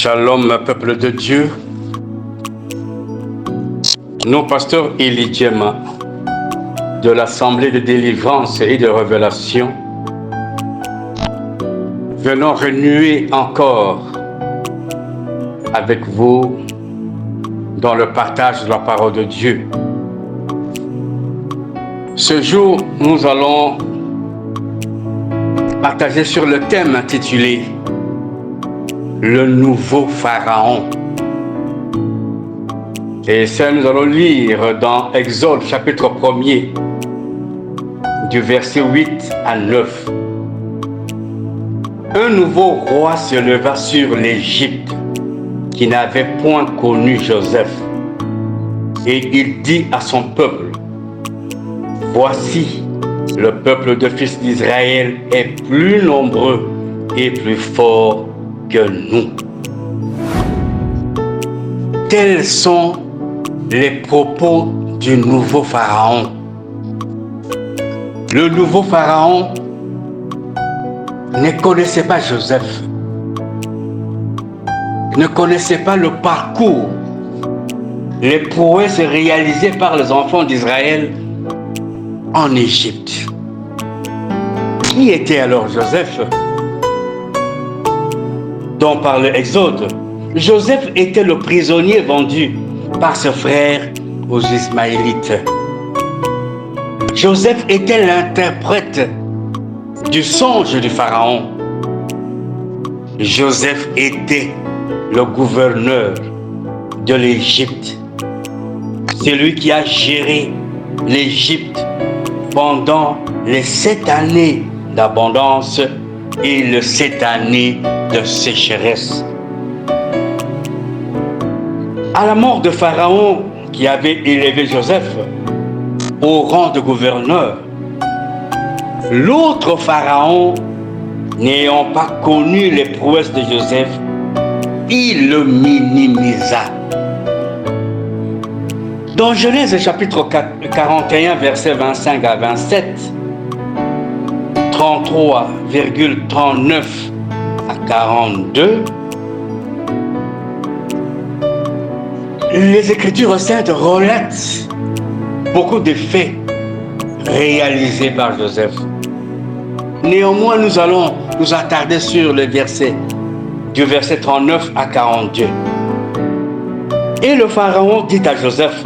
Shalom, peuple de Dieu. Nous, pasteur Élie Djema, de l'Assemblée de délivrance et de révélation, venons renouer encore avec vous dans le partage de la parole de Dieu. Ce jour, nous allons partager sur le thème intitulé « Le nouveau Pharaon ». Et ça, nous allons lire dans Exode chapitre 1er, du verset 8 à 9. Un nouveau roi se leva sur l'Égypte, qui n'avait point connu Joseph. Et il dit à son peuple, « Voici, le peuple de fils d'Israël est plus nombreux et plus fort que nous. » Tels sont les propos du nouveau Pharaon. Le nouveau Pharaon ne connaissait pas Joseph, ne connaissait pas le parcours, les prouesses réalisées par les enfants d'Israël en Égypte. Qui était alors Joseph dont parle Exode? Joseph était le prisonnier vendu par ses frères aux Ismaélites. Joseph était l'interprète du songe du Pharaon. Joseph était le gouverneur de l'Égypte. C'est lui qui a géré l'Égypte pendant les 7 années d'abondance et les 7 années de sécheresse. À la mort de Pharaon, qui avait élevé Joseph au rang de gouverneur, l'autre Pharaon, n'ayant pas connu les prouesses de Joseph, il le minimisa. Dans Genèse chapitre 41, versets 25 à 27, 33,39 à 42, les Écritures saintes relatent beaucoup de faits réalisés par Joseph. Néanmoins, nous allons nous attarder sur le verset, du verset 39 à 42. Et le Pharaon dit à Joseph,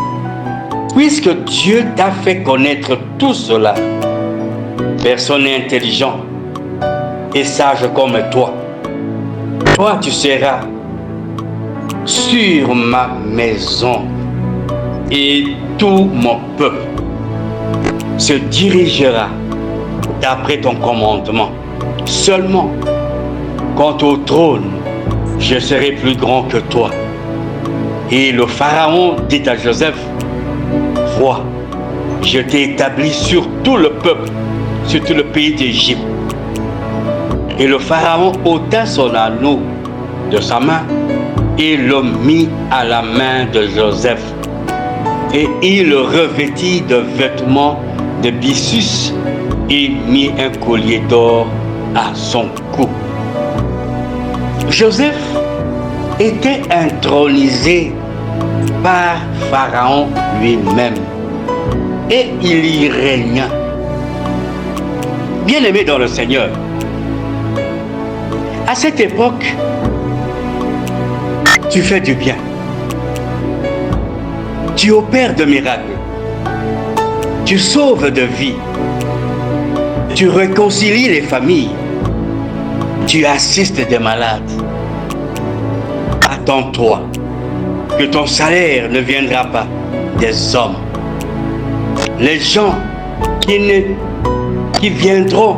« Puisque Dieu t'a fait connaître tout cela, personne intelligent et sage comme toi, toi tu seras sur ma maison et tout mon peuple se dirigera d'après ton commandement. Seulement, quant au trône, je serai plus grand que toi. » Et le Pharaon dit à Joseph, « Vois, je t'ai établi sur tout le peuple, sur tout le pays d'Égypte. » Et le Pharaon ôta son anneau de sa main et le mit à la main de Joseph. Et il le revêtit de vêtements de byssus et mit un collier d'or à son cou. Joseph était intronisé par Pharaon lui-même et il y régna. Bien-aimé dans le Seigneur, à cette époque, tu fais du bien, tu opères de miracles, tu sauves de vie, tu réconcilies les familles, tu assistes des malades. Attends-toi que ton salaire ne viendra pas des hommes. Les gens qui viendront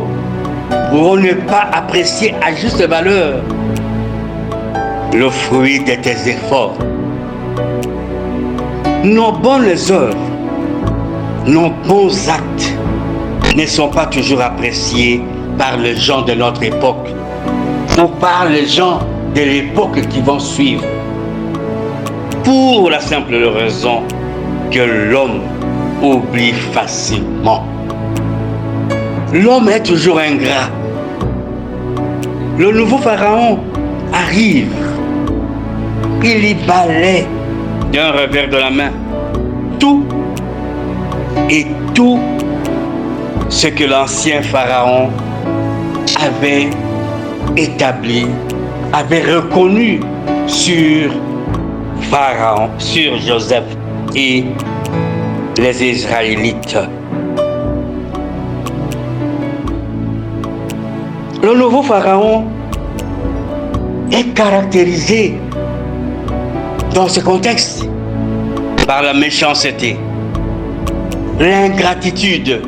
pourront ne pas apprécier à juste valeur le fruit de tes efforts. Nos bonnes œuvres, nos bons actes ne sont pas toujours appréciés par les gens de notre époque ou par les gens de l'époque qui vont suivre. Pour la simple raison que l'homme oublie facilement. L'homme est toujours ingrat. Le nouveau Pharaon arrive, il y balaie d'un revers de la main tout ce que l'ancien Pharaon avait établi, avait reconnu sur Pharaon, sur Joseph et les Israélites. Le nouveau Pharaon est caractérisé dans ce contexte par la méchanceté, l'ingratitude,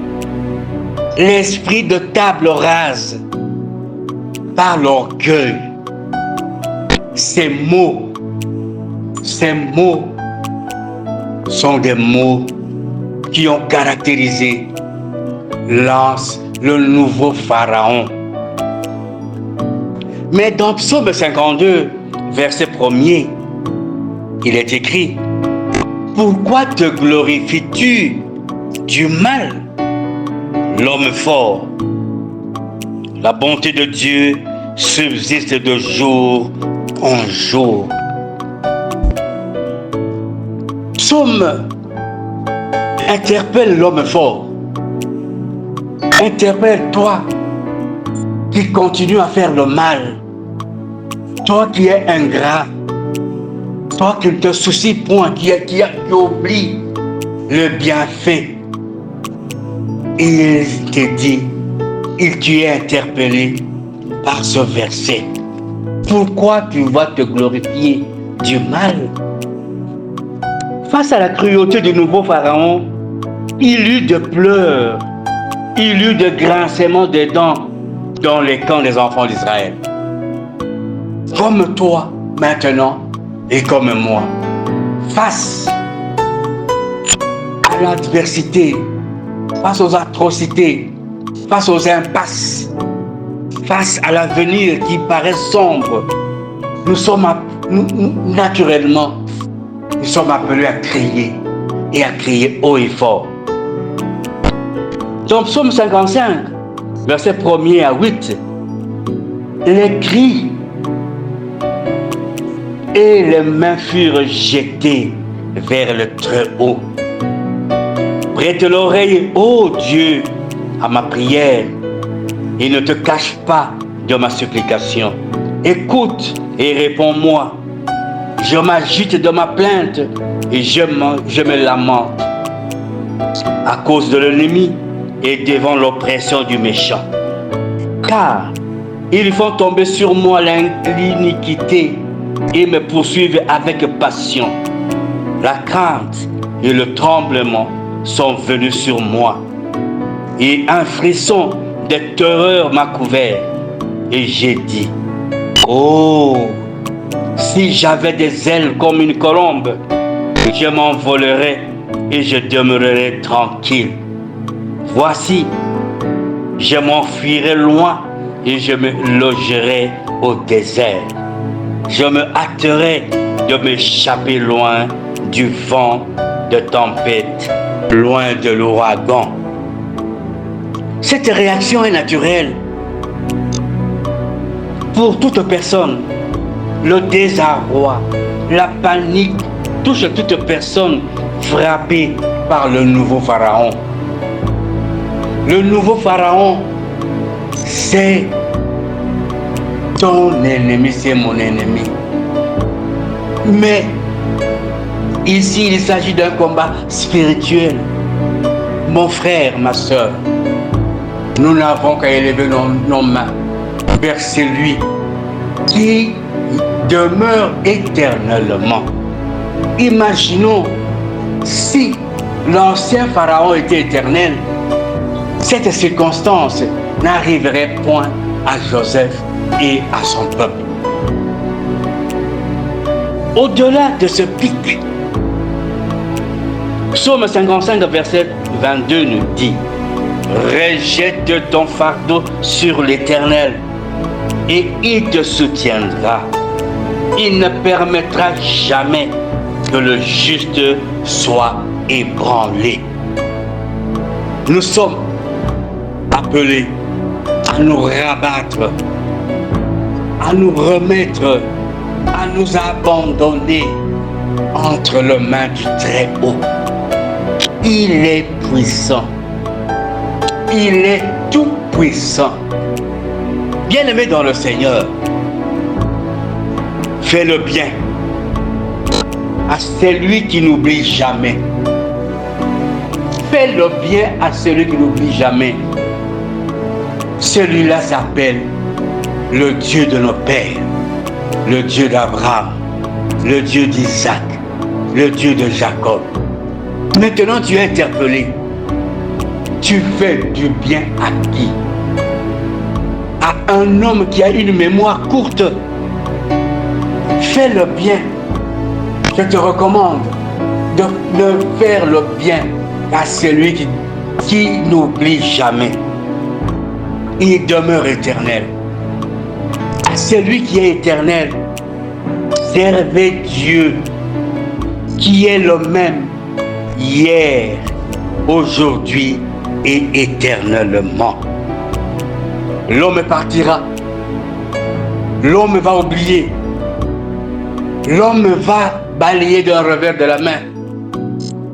l'esprit de table rase, par l'orgueil. Ces mots sont des mots qui ont caractérisé le nouveau Pharaon. Mais dans Psaume 52, verset 1er, il est écrit: pourquoi te glorifies-tu du mal, l'homme fort? La bonté de Dieu subsiste de jour en jour. Psaume interpelle l'homme fort. Interpelle toi qui continue à faire le mal. Toi qui es ingrat. Toi qui ne te soucies point, qui oublie le bienfait. Et il te dit, tu es interpellé par ce verset. Pourquoi tu vas te glorifier du mal? Face à la cruauté du nouveau Pharaon, il eut de pleurs, il eut de grincements de dents dans les camps des enfants d'Israël. Comme toi maintenant et comme moi, face à l'adversité, face aux atrocités, face aux impasses, face à l'avenir qui paraît sombre, nous sommes naturellement appelés à crier et à crier haut et fort. Dans Psaume 55, verset 1er à 8, les cris et les mains furent jetées vers le Très-Haut. Prête l'oreille, ô Dieu, à ma prière et ne te cache pas de ma supplication. Écoute et réponds-moi. Je m'agite de ma plainte et je me lamente à cause de l'ennemi et devant l'oppression du méchant. Car ils font tomber sur moi l'iniquité et me poursuivent avec passion. La crainte et le tremblement sont venus sur moi. Et un frisson de terreur m'a couvert. Et j'ai dit, oh, si j'avais des ailes comme une colombe, je m'envolerais et je demeurerais tranquille. Voici, je m'enfuirai loin et je me logerai au désert. Je me hâterai de m'échapper loin du vent de tempête, loin de l'ouragan. Cette réaction est naturelle pour toute personne. Le désarroi, la panique touche toute personne frappée par le nouveau Pharaon. Le nouveau Pharaon, c'est ton ennemi, c'est mon ennemi. Mais ici, il s'agit d'un combat spirituel. Mon frère, ma soeur, nous n'avons qu'à élever nos mains vers celui qui demeure éternellement. Imaginons si l'ancien Pharaon était éternel, cette circonstance n'arriverait point à Joseph et à son peuple. Au-delà de ce pic, Psaume 55, verset 22 nous dit: rejette ton fardeau sur l'Éternel et il te soutiendra. Il ne permettra jamais que le juste soit ébranlé. Nous sommes appelés à nous rabattre, à nous remettre, à nous abandonner entre les mains du Très-Haut. Il est puissant. Il est tout puissant. Bien-aimé dans le Seigneur, fais le bien à celui qui n'oublie jamais. Fais le bien à celui qui n'oublie jamais. Celui-là s'appelle le Dieu de nos pères, le Dieu d'Abraham, le Dieu d'Isaac, le Dieu de Jacob. Maintenant, tu es interpellé. Tu fais du bien à qui? À un homme qui a une mémoire courte. Fais le bien. Je te recommande de faire le bien à celui qui n'oublie jamais. Il demeure éternel. À celui qui est éternel, servez Dieu qui est le même hier, aujourd'hui et éternellement. L'homme partira. L'homme va oublier. L'homme va balayer d'un revers de la main.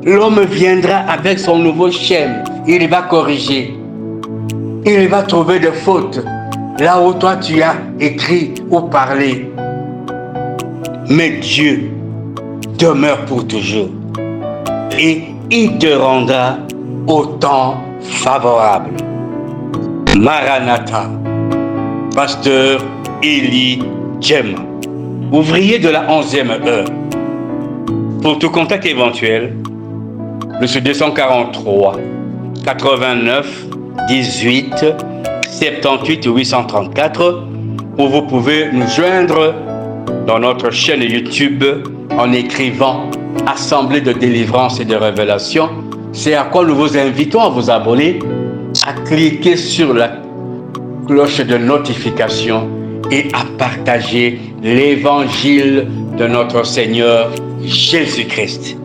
L'homme viendra avec son nouveau schème. Il va corriger. Il va trouver des fautes là où toi tu as écrit ou parlé. Mais Dieu demeure pour toujours. Et il te rendra au temps favorable. Maranatha, pasteur Eli Djem, ouvrier de la 11e heure. Pour tout contact éventuel, le 243 89 18 78 834, où vous pouvez nous joindre dans notre chaîne YouTube en écrivant Assemblée de délivrance et de révélation. C'est à quoi nous vous invitons à vous abonner, à cliquer sur la cloche de notification et à partager l'évangile de notre Seigneur Jésus-Christ.